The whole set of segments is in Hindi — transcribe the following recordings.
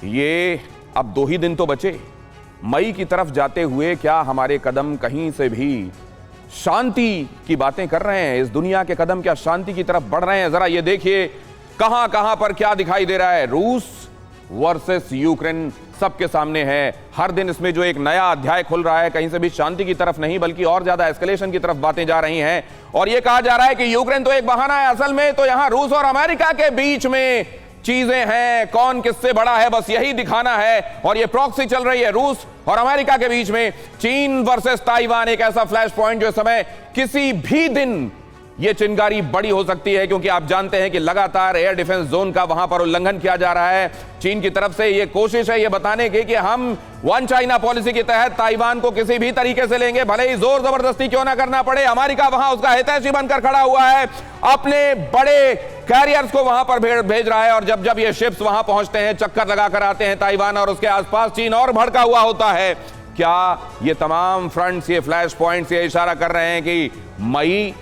ये अब 2 ही दिन तो बचे। मई की तरफ जाते हुए क्या हमारे कदम कहीं से भी शांति की बातें कर रहे हैं? इस दुनिया के कदम क्या शांति की तरफ बढ़ रहे हैं? जरा ये देखिए कहां कहां पर क्या दिखाई दे रहा है। रूस वर्सेस यूक्रेन सबके सामने है। हर दिन इसमें जो एक नया अध्याय खुल रहा है, कहीं से भी शांति की तरफ नहीं बल्कि और ज्यादा एस्केलेशन की तरफ बातें जा रही हैं। और यह कहा जा रहा है कि यूक्रेन तो एक बहाना है, असल में तो यहां रूस और अमेरिका के बीच में चीजें हैं, कौन किससे बड़ा है बस यही दिखाना है। और ये प्रॉक्सी चल रही है रूस और अमेरिका के बीच में। चीन वर्सेस ताइवान एक ऐसा फ्लैश पॉइंट जो समय किसी भी दिन ये चिंगारी बड़ी हो सकती है, क्योंकि आप जानते हैं कि लगातार एयर डिफेंस जोन का वहां पर उल्लंघन किया जा रहा है। चीन की तरफ से ये कोशिश है ये बताने की कि हम वन चाइना पॉलिसी के तहत ताइवान को किसी भी तरीके से लेंगे, भले ही जोर जबरदस्ती क्यों ना करना पड़े। अमेरिका वहां उसका हितैषी बनकर खड़ा हुआ है, अपने बड़े कैरियर्स को वहां पर भेज रहा है। और जब जब ये शिप्स वहां पहुंचते हैं, चक्कर लगाकर आते हैं ताइवान और उसके आसपास, चीन और भड़का हुआ होता है। क्या ये तमाम फ्रंट्स, ये फ्लैश पॉइंट्स ये इशारा कर रहे हैं कि मई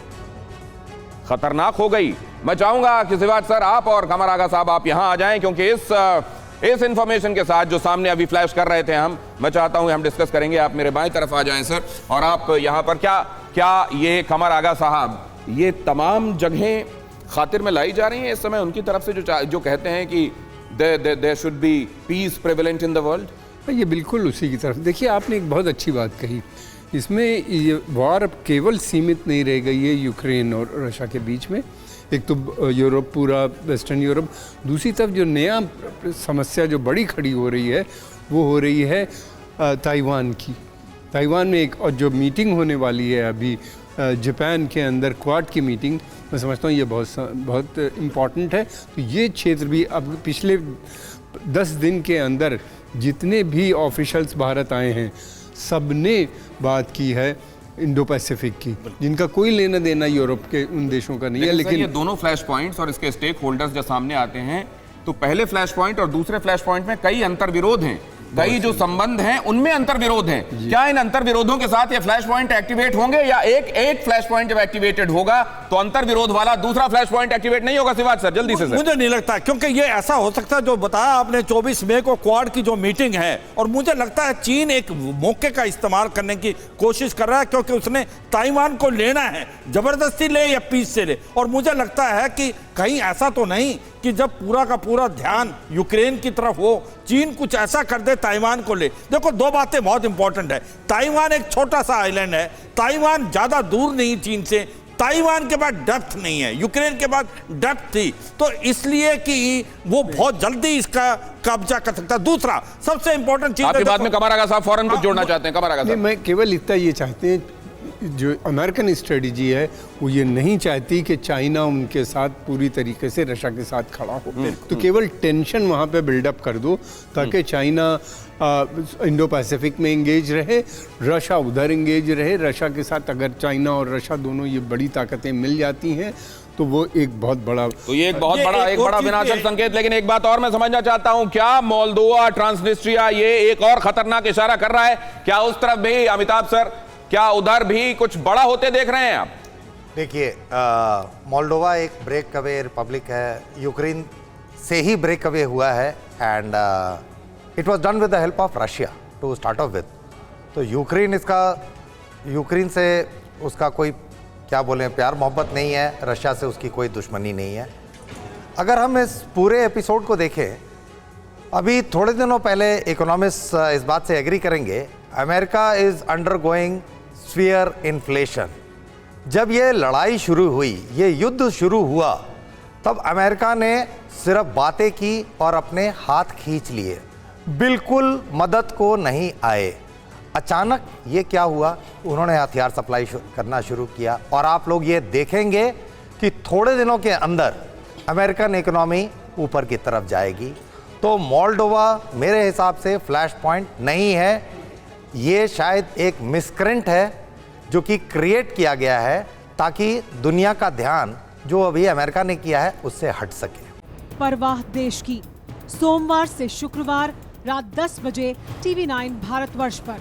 खतरनाक हो गई? मैं चाहूंगा कि शिवाज सर आप और कमर आगा साहब आप यहां आ जाएं, क्योंकि इस इंफॉर्मेशन के साथ जो सामने अभी फ्लैश कर रहे थे मैं चाहता हूं हम डिस्कस करेंगे। आप मेरे बाएं तरफ आ जाएं सर, और आप यहां पर क्या ये कमर आगा साहब, ये तमाम जगहें खातिर में लाई जा रही हैं इस समय उनकी तरफ से जो कहते हैं कि there should be peace prevalent in the world? ये बिल्कुल उसी की तरफ। देखिए, आपने एक बहुत अच्छी बात कही। इसमें ये वॉर अब केवल सीमित नहीं रह गई है यूक्रेन और रशिया के बीच में। एक तो यूरोप, पूरा वेस्टर्न यूरोप, दूसरी तरफ जो नया समस्या जो बड़ी खड़ी हो रही है वो हो रही है ताइवान की। ताइवान में एक और जो मीटिंग होने वाली है अभी जापान के अंदर, क्वाड की मीटिंग, मैं समझता हूँ ये बहुत इम्पॉर्टेंट है। तो ये क्षेत्र भी अब पिछले 10 दिन के अंदर जितने भी ऑफिशियल्स भारत आए हैं सबने बात की है इंडो पैसिफिक की, जिनका कोई लेना देना यूरोप के उन देशों का नहीं है। लेकिन ये दोनों फ्लैश पॉइंट्स और इसके स्टेक होल्डर्स जब सामने आते हैं तो पहले फ्लैश पॉइंट और दूसरे फ्लैश पॉइंट में कई अंतर विरोध हैं, कई जो संबंध हैं उनमें अंतर विरोध हैं। क्या इन अंतर विरोधों के साथ ये फ्लैश पॉइंट एक्टिवेट होंगे, या एक फ्लैश पॉइंट जब एक्टिवेटेड होगा तो अंतर विरोध वाला दूसरा फ्लैश पॉइंट एक्टिवेट नहीं होगा? शिवाज सर जल्दी से। मुझे नहीं लगता, क्योंकि ये ऐसा हो सकता है जो बताया आपने 24 मई को क्वाड की जो मीटिंग है, और मुझे लगता है चीन एक मौके का इस्तेमाल करने की कोशिश कर रहा है, क्योंकि उसने ताइवान को लेना है, जबरदस्ती ले या पीस से ले। और मुझे लगता है कि कहीं ऐसा तो नहीं कि जब पूरा का पूरा ध्यान यूक्रेन की तरफ हो, चीन कुछ ऐसा कर दे ताइवान को ले। देखो, 2 बातें बहुत इंपॉर्टेंट है। ताइवान एक छोटा सा आइलैंड है, ताइवान ज्यादा दूर नहीं चीन से, ताइवान के बाद डेप्थ नहीं है, यूक्रेन के बाद डेप्थ थी, तो इसलिए कि वो बहुत जल्दी इसका कब्जा कर सकता है। दूसरा सबसे इंपॉर्टेंट चीज, आपकी बात में कमर आगा साहब फौरन कुछ जोड़ना चाहते हैं? कमर आगा साहब, मैं केवल इतना ये चाहते हैं, जो अमेरिकन स्ट्रेटजी है वो ये नहीं चाहती कि चाइना उनके साथ पूरी तरीके से रशिया के साथ खड़ा हो। तो केवल टेंशन वहाँ पे बिल्डअप कर दो ताकि चाइना इंडो पैसिफिक में एंगेज रहे, रशिया उधर एंगेज रहे। रशिया के साथ अगर चाइना और रशिया दोनों ये बड़ी ताकतें मिल जाती हैं तो वो एक बहुत बड़ा, तो ये एक बहुत बड़ा विनाशक संकेत। लेकिन एक बात और मैं समझना चाहता हूं, क्या मोल्दोवा, ट्रांसनिस्ट्रिया ये एक और खतरनाक इशारा कर रहा है? क्या उस तरफ भी अमिताभ सर, क्या उधर भी कुछ बड़ा होते देख रहे हैं आप? देखिए, मोल्डोवा एक ब्रेक अवे रिपब्लिक है, यूक्रेन से ही ब्रेक अवे हुआ है, and it was done with the help of Russia to start off with. तो यूक्रेन से उसका कोई क्या बोलें प्यार मोहब्बत नहीं है, रशिया से उसकी कोई दुश्मनी नहीं है। अगर हम इस पूरे एपिसोड को देखें, अभी थोड़े दिनों पहले इकोनॉमिस्ट इस बात से एग्री करेंगे, America is undergoing sphere inflation. जब ये लड़ाई शुरू हुई, ये युद्ध शुरू हुआ, तब अमेरिका ने सिर्फ बातें की और अपने हाथ खींच लिए, बिल्कुल मदद को नहीं आए। अचानक ये क्या हुआ, उन्होंने हथियार सप्लाई करना शुरू किया, और आप लोग ये देखेंगे कि थोड़े दिनों के अंदर अमेरिकन इकोनॉमी ऊपर की तरफ जाएगी। तो मोल्डोवा मेरे हिसाब से फ्लैश पॉइंट नहीं है, ये शायद एक मिसकरेंट है जो कि क्रिएट किया गया है ताकि दुनिया का ध्यान जो अभी अमेरिका ने किया है उससे हट सके। परवाह देश की, सोमवार से शुक्रवार रात 10 बजे TV9 भारतवर्ष पर।